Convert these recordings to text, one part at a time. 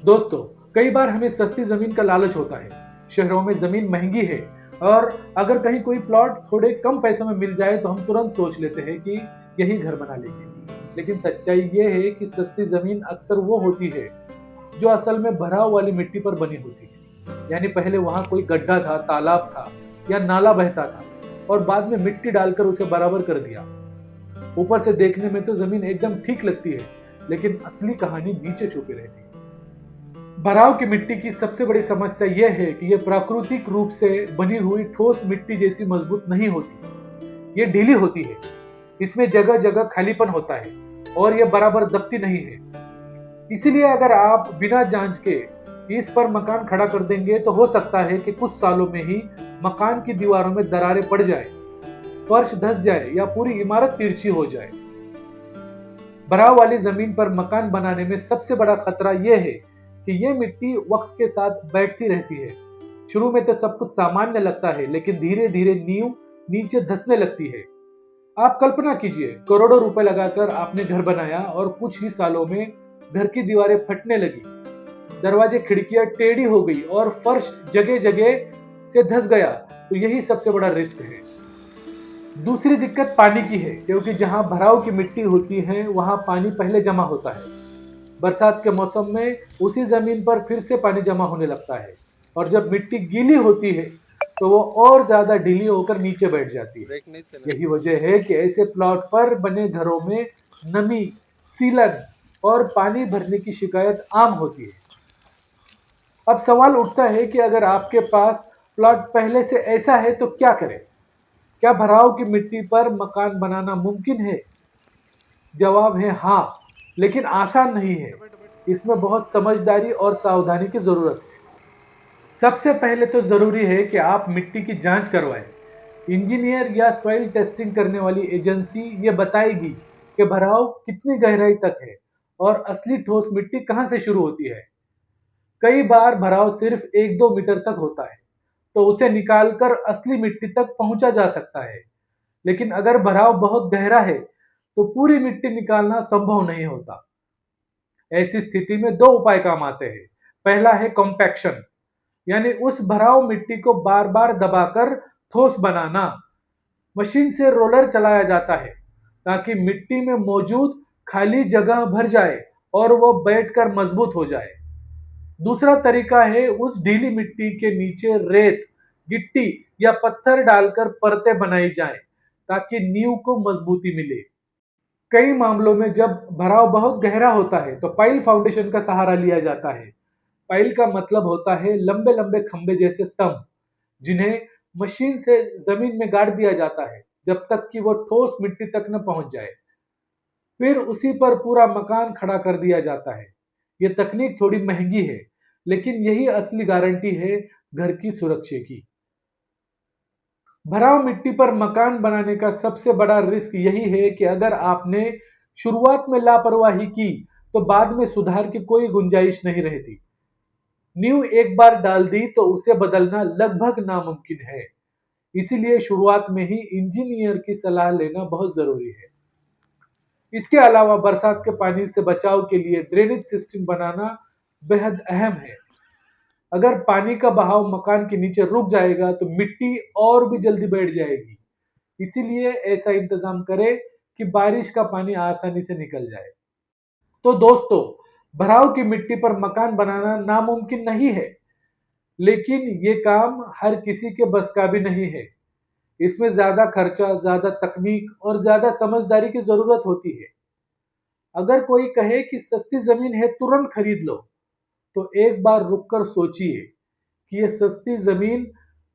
दोस्तों, कई बार हमें सस्ती जमीन का लालच होता है। शहरों में जमीन महंगी है और अगर कहीं कोई प्लॉट थोड़े कम पैसों में मिल जाए तो हम तुरंत सोच लेते हैं कि यही घर बना लेंगे। लेकिन सच्चाई ये है कि सस्ती जमीन अक्सर वो होती है जो असल में भराव वाली मिट्टी पर बनी होती है। यानी पहले वहां कोई गड्ढा था, तालाब था या नाला बहता था और बाद में मिट्टी डालकर उसे बराबर कर दिया। ऊपर से देखने में तो जमीन एकदम ठीक लगती है, लेकिन असली कहानी नीचे छुपी रहती है। भराव की मिट्टी की सबसे बड़ी समस्या यह है कि यह प्राकृतिक रूप से बनी हुई ठोस मिट्टी जैसी मजबूत नहीं होती। ये ढीली होती है, इसमें जगह जगह खालीपन होता है और यह बराबर दबती नहीं है। इसीलिए अगर आप बिना जांच के इस पर मकान खड़ा कर देंगे तो हो सकता है कि कुछ सालों में ही मकान की दीवारों में दरारें पड़ जाए, फर्श धंस जाए या पूरी इमारत तिरछी हो जाए। भराव वाली जमीन पर मकान बनाने में सबसे बड़ा खतरा यह है कि ये मिट्टी वक्त के साथ बैठती रहती है। शुरू में तो सब कुछ सामान्य लगता है, लेकिन धीरे धीरे नींव नीचे धंसने लगती है। आप कल्पना कीजिए, करोड़ों रुपए लगाकर आपने घर बनाया और कुछ ही सालों में घर की दीवारें फटने लगी, दरवाजे खिड़कियां टेढ़ी हो गई और फर्श जगह जगह से धंस गया। तो यही सबसे बड़ा रिस्क है। दूसरी दिक्कत पानी की है, क्योंकि जहां भराव की मिट्टी होती है वहां पानी पहले जमा होता है। बरसात के मौसम में उसी जमीन पर फिर से पानी जमा होने लगता है और जब मिट्टी गीली होती है तो वो और ज्यादा ढीली होकर नीचे बैठ जाती है। यही वजह है कि ऐसे प्लॉट पर बने घरों में नमी, सीलन और पानी भरने की शिकायत आम होती है। अब सवाल उठता है कि अगर आपके पास प्लॉट पहले से ऐसा है तो क्या करें? क्या भराव की मिट्टी पर मकान बनाना मुमकिन है? जवाब है हाँ, लेकिन आसान नहीं है। इसमें बहुत समझदारी और सावधानी की जरूरत है। सबसे पहले तो जरूरी है कि आप मिट्टी की जांच करवाएं। इंजीनियर या सॉइल टेस्टिंग करने वाली एजेंसी ये बताएगी कि भराव कितनी गहराई तक है और असली ठोस मिट्टी कहां से शुरू होती है। कई बार भराव सिर्फ 1-2 मीटर तक होता है, तो उसे निकालकर असली मिट्टी तक पहुंचा जा सकता है। लेकिन अगर भराव बहुत गहरा है तो पूरी मिट्टी निकालना संभव नहीं होता। ऐसी स्थिति में दो उपाय काम आते हैं। पहला है कॉम्पैक्शन, यानी उस भराव मिट्टी को बार बार दबाकर ठोस बनाना। मशीन से रोलर चलाया जाता है ताकि मिट्टी में मौजूद खाली जगह भर जाए और वो बैठकर मजबूत हो जाए। दूसरा तरीका है उस ढीली मिट्टी के नीचे रेत, गिट्टी या पत्थर डालकर परतें बनाई जाएं ताकि नींव को मजबूती मिले। कई मामलों में जब भराव बहुत गहरा होता है तो पाइल फाउंडेशन का सहारा लिया जाता है। पाइल का मतलब होता है लंबे लंबे खंबे जैसे स्तंभ, जिन्हें मशीन से जमीन में गाड़ दिया जाता है जब तक कि वो ठोस मिट्टी तक न पहुंच जाए। फिर उसी पर पूरा मकान खड़ा कर दिया जाता है। ये तकनीक थोड़ी महंगी है, लेकिन यही असली गारंटी है घर की सुरक्षा की। भराव मिट्टी पर मकान बनाने का सबसे बड़ा रिस्क यही है कि अगर आपने शुरुआत में लापरवाही की तो बाद में सुधार की कोई गुंजाइश नहीं रहती। नींव एक बार डाल दी तो उसे बदलना लगभग नामुमकिन है। इसीलिए शुरुआत में ही इंजीनियर की सलाह लेना बहुत जरूरी है। इसके अलावा बरसात के पानी से बचाव के लिए ड्रेनेज सिस्टम बनाना बेहद अहम है। अगर पानी का बहाव मकान के नीचे रुक जाएगा तो मिट्टी और भी जल्दी बैठ जाएगी। इसीलिए ऐसा इंतजाम करें कि बारिश का पानी आसानी से निकल जाए। तो दोस्तों, भराव की मिट्टी पर मकान बनाना नामुमकिन नहीं है, लेकिन ये काम हर किसी के बस का भी नहीं है। इसमें ज्यादा खर्चा, ज्यादा तकनीक और ज्यादा समझदारी की जरूरत होती है। अगर कोई कहे कि सस्ती जमीन है तुरंत खरीद लो, तो एक बार रुककर सोचिए कि ये सस्ती जमीन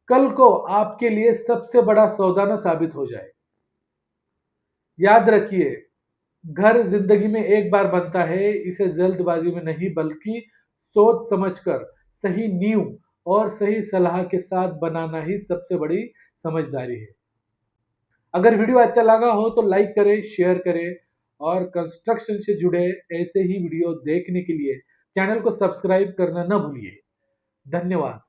कल को आपके लिए सबसे बड़ा सौदा न साबित हो जाए। याद रखिए, घर जिंदगी में एक बार बनता है, इसे जल्दबाजी में नहीं बल्कि सोच समझकर सही नींव और सही सलाह के साथ बनाना ही सबसे बड़ी समझदारी है। अगर वीडियो अच्छा लगा हो तो लाइक करें, शेयर करें और कंस्ट्रक्शन से जुड़े ऐसे ही वीडियो देखने के लिए चैनल को सब्सक्राइब करना न भूलिए। धन्यवाद।